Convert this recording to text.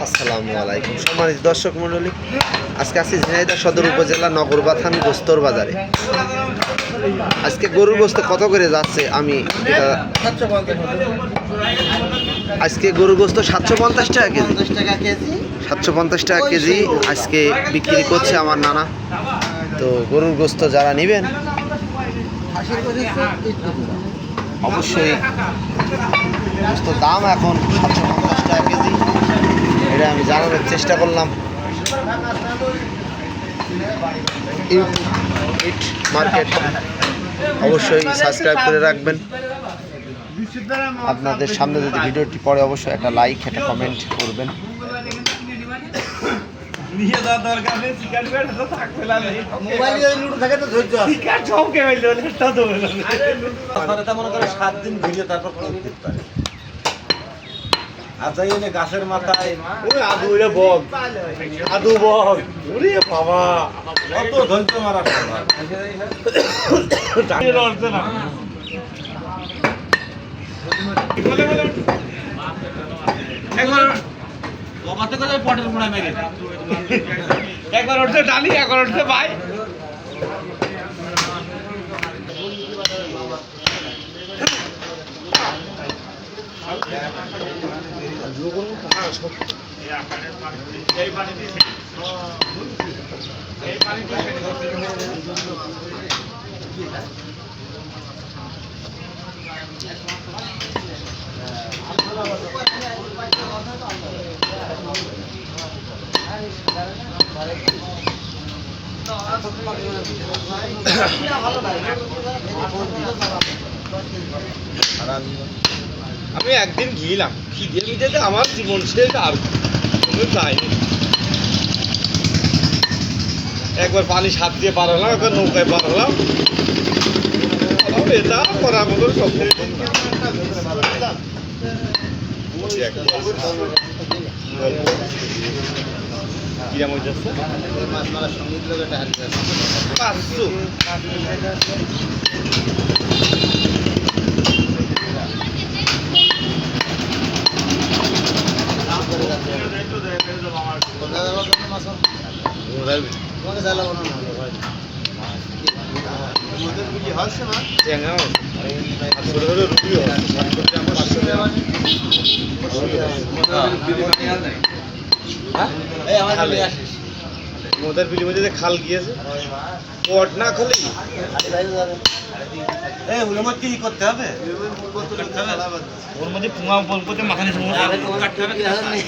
আসসালামু আলাইকুম সম্মানিত দর্শক মণ্ডলী, আজকে আছি ঝিনাইদহ সদর উপজেলা নগরবাথান গোস্তর বাজারে। আজকে গরুর গোস্ত কত করে যাচ্ছে আমি আজকে গরুর গোস্ত 750 টাকা কেজি, 750 টাকা কেজি আজকে বিক্রি করছে আমার নানা। তো গরুর গোস্ত যারা নেবেন অবশ্যই, গোস্তর দাম এখন 750 টাকা কেজি, এটা আমি জানানোর চেষ্টা করলাম। ইট মার্কেট অবশ্যই সাবস্ক্রাইব করে রাখবেন। আপনাদের সামনে যদি ভিডিওটি পড়ে অবশ্যই একটা লাইক, একটা কমেন্ট করবেন। গাছের মাথায় আদু বক বাবা কত ধৈর্য মারা একবার উঠছে ডালি, একবার উঠছে ভাই। আমি একদিন গিয়েলাম খিদে মিটেতে আমার জীবন শেষ, আর কোনো যায়নি। একবার পানি সাত দিয়ে পার হলাম, একবার নৌকায় পার হলাম, এটা করার মতো সব কিরাম হয়ে যাচ্ছে। মোদের বিলি মধ্যে যে খাল গিয়েছে পট না খোলে কি করতে হবে, ওর মধ্যে পুঙা বলতে মাথায় কাটতে হবে।